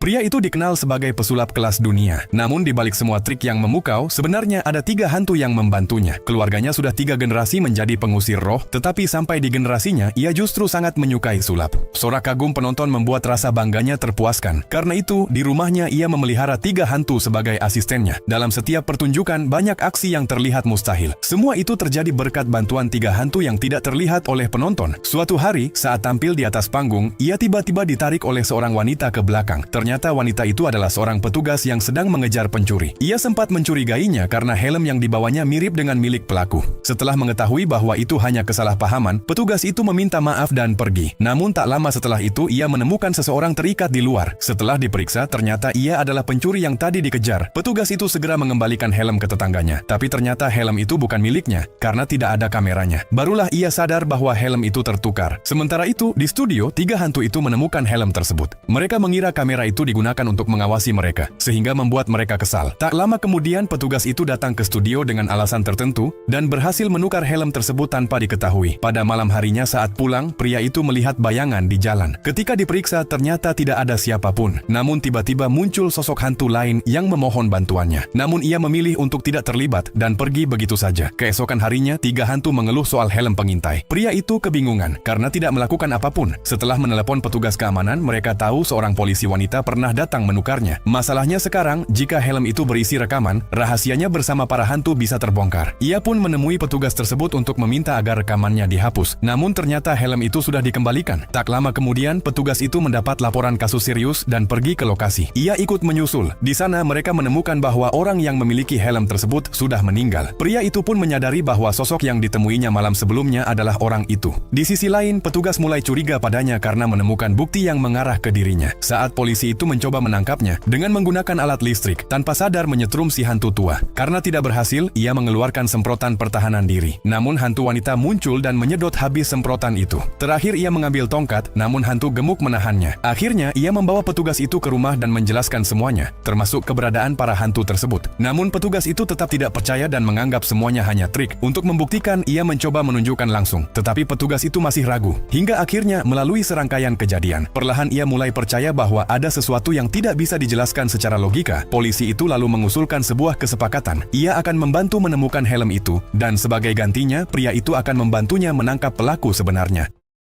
Pria itu dikenal sebagai pesulap kelas dunia. Namun di balik semua trik yang memukau, sebenarnya ada 3 hantu yang membantunya. Keluarganya sudah 3 generasi menjadi pengusir roh, tetapi sampai di generasinya, ia justru sangat menyukai sulap. Sorak kagum penonton membuat rasa bangganya terpuaskan. Karena itu, di rumahnya ia memelihara 3 hantu sebagai asistennya. Dalam setiap pertunjukan, banyak aksi yang terlihat mustahil. Semua itu terjadi berkat bantuan 3 hantu yang tidak terlihat oleh penonton. Suatu hari, saat tampil di atas panggung, ia tiba-tiba ditarik oleh seorang wanita ke belakang. Ternyata wanita itu adalah seorang petugas yang sedang mengejar pencuri. Ia sempat mencurigainya karena helm yang dibawanya mirip dengan milik pelaku. Setelah mengetahui bahwa itu hanya kesalahpahaman, petugas itu meminta maaf dan pergi. Namun tak lama setelah itu, ia menemukan seseorang terikat di luar. Setelah diperiksa, ternyata ia adalah pencuri yang tadi dikejar. Petugas itu segera mengembalikan helm ke tetangganya. Tapi ternyata helm itu bukan miliknya, karena tidak ada kameranya. Barulah ia sadar bahwa helm itu tertukar. Sementara itu, di studio, 3 hantu itu menemukan helm tersebut. Mereka mengira kamera itu digunakan untuk mengawasi mereka, sehingga membuat mereka kesal. Tak lama kemudian, petugas itu datang ke studio dengan alasan tertentu, dan berhasil menukar helm tersebut tanpa diketahui. Pada malam harinya saat pulang, pria itu melihat bayangan di jalan. Ketika diperiksa, ternyata tidak ada siapapun. Namun tiba-tiba muncul sosok hantu lain yang memohon bantuannya. Namun ia memilih untuk tidak terlibat, dan pergi begitu saja. Keesokan harinya, 3 hantu mengeluh soal helm pengintai. Pria itu kebingungan, karena tidak melakukan apapun. Setelah menelepon petugas keamanan, mereka tahu seorang polisi wanita pernah datang menukarnya. Masalahnya sekarang, jika helm itu berisi rekaman, rahasianya bersama para hantu bisa terbongkar. Ia pun menemui petugas tersebut untuk meminta agar rekamannya dihapus. Namun ternyata helm itu sudah dikembalikan. Tak lama kemudian, petugas itu mendapat laporan kasus serius dan pergi ke lokasi. Ia ikut menyusul. Di sana mereka menemukan bahwa orang yang memiliki helm tersebut sudah meninggal. Pria itu pun menyadari bahwa sosok yang ditemuinya malam sebelumnya adalah orang itu. Di sisi lain, petugas mulai curiga padanya karena menemukan bukti yang mengarah ke dirinya. Saat polisi itu mencoba menangkapnya dengan menggunakan alat listrik, tanpa sadar menyetrum si hantu tua. Karena tidak berhasil, ia mengeluarkan semprotan pertahanan diri. Namun hantu wanita muncul dan menyedot habis semprotan itu. Terakhir ia mengambil tongkat, namun hantu gemuk menahannya. Akhirnya ia membawa petugas itu ke rumah dan menjelaskan semuanya, termasuk keberadaan para hantu tersebut. Namun petugas itu tetap tidak percaya dan menganggap semuanya hanya trik. Untuk membuktikan, ia mencoba menunjukkan langsung. Tetapi petugas itu masih ragu. Hingga akhirnya melalui serangkaian kejadian, perlahan ia mulai percaya bahwa ada sesuatu yang tidak bisa dijelaskan secara logika. Polisi itu lalu mengusulkan sebuah kesepakatan. Ia akan membantu menemukan helm itu, dan sebagai gantinya, pria itu akan membantunya menangkap pelaku sebenarnya.